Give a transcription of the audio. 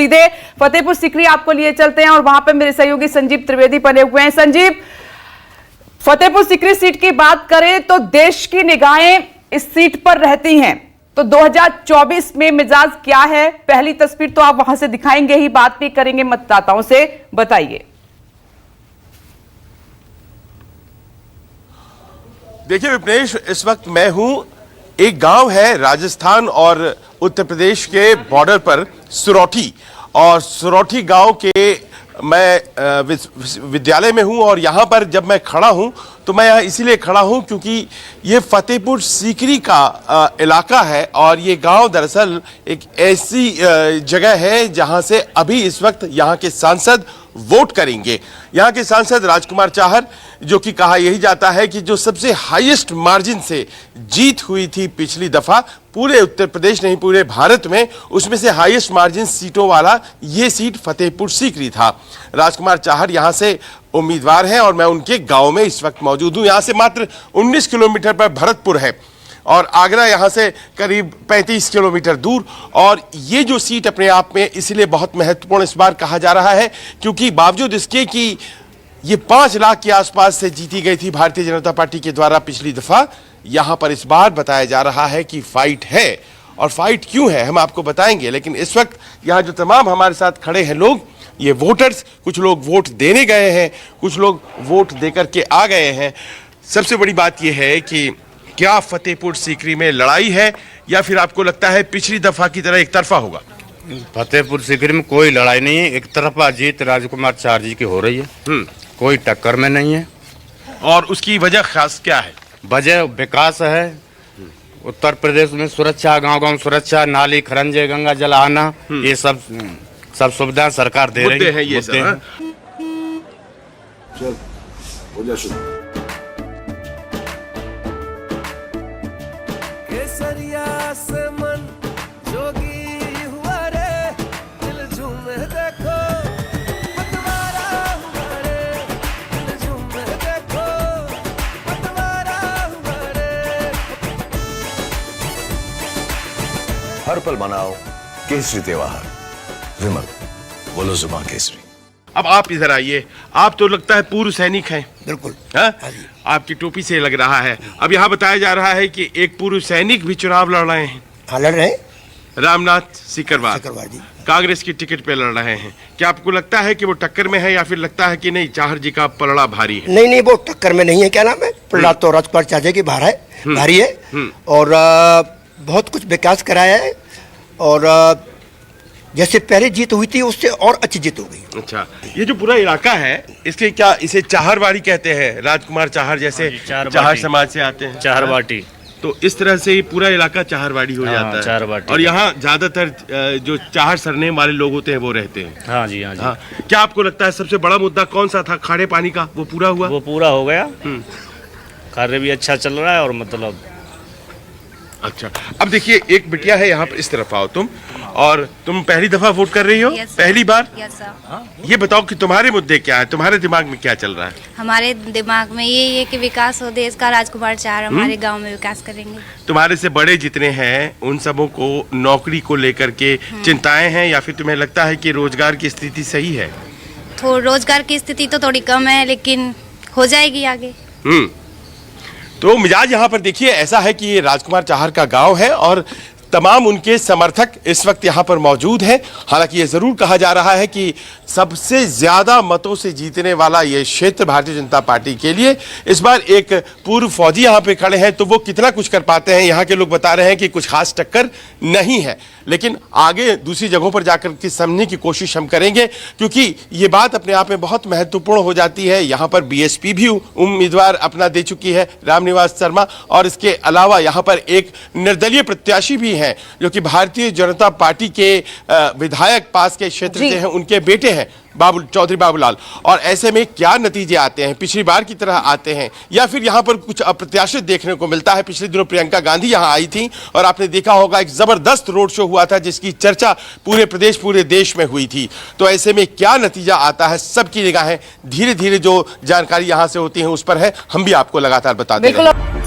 सीधे फतेहपुर सीकरी आपको लिए चलते हैं और वहां पे मेरे सहयोगी संजीव त्रिवेदी बने हुए हैं। संजीव, फतेहपुर सीकरी सीट की बात करें तो देश की निगाहें इस सीट पर रहती हैं, तो 2024 में मिजाज क्या है? पहली तस्वीर तो आप वहां से दिखाएंगे ही, बात भी करेंगे मतदाताओं से, बताइए। देखिए विपनेश, इस वक्त मैं हूं, एक गांव है राजस्थान और उत्तर प्रदेश के बॉर्डर पर, सुरौठी, और सुरौठी गांव के मैं विद्यालय में हूं। और यहां पर जब मैं खड़ा हूं तो मैं यहाँ इसीलिए खड़ा हूं क्योंकि ये फतेहपुर सीकरी का इलाका है और ये गांव दरअसल एक ऐसी जगह है जहां से अभी इस वक्त यहाँ के सांसद वोट करेंगे। यहाँ के सांसद राजकुमार चाहर, जो कि कहा यही जाता है कि जो सबसे हाईएस्ट मार्जिन से जीत हुई थी पिछली दफा पूरे उत्तर प्रदेश नहीं पूरे भारत में, उसमें से हाईएस्ट मार्जिन सीटों वाला ये सीट फतेहपुर सीकरी था। राजकुमार चाहर यहाँ से उम्मीदवार हैं और मैं उनके गांव में इस वक्त मौजूद हूँ। यहाँ से मात्र 19 किलोमीटर पर भरतपुर है और आगरा यहाँ से करीब 35 किलोमीटर दूर। और ये जो सीट अपने आप में इसलिए बहुत महत्वपूर्ण इस बार कहा जा रहा है क्योंकि बावजूद इसके कि ये 5 लाख के आसपास से जीती गई थी भारतीय जनता पार्टी के द्वारा पिछली दफा, यहाँ पर इस बार बताया जा रहा है कि फाइट है। और फाइट क्यों है हम आपको बताएंगे, लेकिन इस वक्त यहाँ जो तमाम हमारे साथ खड़े हैं लोग, ये वोटर्स, कुछ लोग वोट देने गए हैं, कुछ लोग वोट देकर के आ गए हैं। सबसे बड़ी बात यह है कि क्या फतेहपुर सीकरी में लड़ाई है या फिर आपको लगता है पिछली दफा की तरह एक तरफा होगा? फतेहपुर सीकरी में कोई लड़ाई नहीं है, एक तरफा जीत राजकुमार चाहर जी की हो रही है, कोई टक्कर में नहीं है। और उसकी वजह खास क्या है? वजह विकास है, उत्तर प्रदेश में सुरक्षा, गांव-गांव सुरक्षा, नाली खरंजे, गंगा जल आना, ये सब सुविधा सरकार दे रही है। ये सब है। चल, हो जा शुरू। केसरिया से मन जोगी हुआ रे, दिल झूमे देखो, पतवारा हुआ रे, दिल झूमे देखो, पतवारा हुआ रे। हर पल मनाओ केसरी त्योहार। विमल, बोलो जुबान केसरी। अब आप इधर आइए, आप तो लगता है पूर्व सैनिक हैं। बिल्कुल। आपकी टोपी से लग रहा है। अब यहाँ बताया जा रहा है कि एक पूर्व सैनिक भी चुनाव लड़ रहे हैं। हाँ, लड़ रहे हैं। रामनाथ सिकरवार जी कांग्रेस की टिकट पे लड़ रहे हैं। क्या आपको लगता है कि वो टक्कर में है या फिर लगता है कि नहीं, चाहर जी का पलड़ा भारी है? नहीं, वो टक्कर में नहीं है। क्या नाम है? पलड़ा तो राजकुमार चाहर जी की भारी है और बहुत कुछ विकास कराया है और जैसे पहले जीत हुई थी उससे और अच्छी जीत हो गई। अच्छा, ये जो पूरा इलाका है इसके क्या इसे चाहरवाड़ी कहते हैं? राजकुमार चाहर जैसे चाहर समाज से आते हैं, चाहरवाटी, तो इस तरह से ही पूरा इलाका चाहरवाड़ी हो जाता है। चाहरवाटी। और यहाँ ज्यादातर जो चाहर सरनेम वाले लोग होते हैं वो रहते हैं। हाँ जी, हाँ जी। हाँ। क्या आपको लगता है सबसे बड़ा मुद्दा कौन सा था खारे पानी का, वो पूरा हुआ? वो पूरा हो गया, कार्य भी अच्छा चल रहा है और मतलब अच्छा। अब देखिए, एक बिटिया है यहाँ पर, इस तरफ आओ तुम, और तुम पहली दफा वोट कर रही हो? पहली बार? ये बताओ कि तुम्हारे मुद्दे क्या है, तुम्हारे दिमाग में क्या चल रहा है? हमारे दिमाग में ये है कि विकास हो देश का, राजकुमार चाहर हमारे गांव में विकास करेंगे। तुम्हारे से बड़े जितने हैं उन सबों को नौकरी को लेकर के चिंताएं हैं या फिर तुम्हें लगता है कि रोजगार की स्थिति सही है? तो रोजगार की स्थिति तो थोड़ी कम है लेकिन हो जाएगी आगे। तो मिजाज यहाँ पर देखिए ऐसा है कि ये राजकुमार चाहर का गांव है और तमाम उनके समर्थक इस वक्त यहाँ पर मौजूद हैं। हालांकि ये जरूर कहा जा रहा है कि सबसे ज्यादा मतों से जीतने वाला ये क्षेत्र भारतीय जनता पार्टी के लिए इस बार एक पूर्व फौजी यहाँ पे खड़े हैं, तो वो कितना कुछ कर पाते हैं। यहाँ के लोग बता रहे हैं कि कुछ खास टक्कर नहीं है, लेकिन आगे दूसरी जगहों पर जाकर के समझने की कोशिश हम करेंगे क्योंकि ये बात अपने आप में बहुत महत्वपूर्ण हो जाती है। यहाँ पर बीएसपी भी उम्मीदवार अपना दे चुकी है, रामनिवास शर्मा, और इसके अलावा यहाँ पर एक निर्दलीय प्रत्याशी भी हैं जो कि भारतीय जनता पार्टी के विधायक पास के क्षेत्र से हैं, उनके बेटे हैं चौधरी बाबूलाल। और ऐसे में क्या नतीजे आते हैं, पिछली बार की तरह आते हैं या फिर यहाँ पर कुछ अप्रत्याशित देखने को मिलता है? पिछले दिनों प्रियंका गांधी यहाँ आई थी और आपने देखा होगा एक जबरदस्त रोड शो हुआ था जिसकी चर्चा पूरे प्रदेश पूरे देश में हुई थी। तो ऐसे में क्या नतीजा आता है, सबकी निगाहें धीरे धीरे जो जानकारी यहाँ से होती है उस पर है, हम भी आपको लगातार बताते हैं।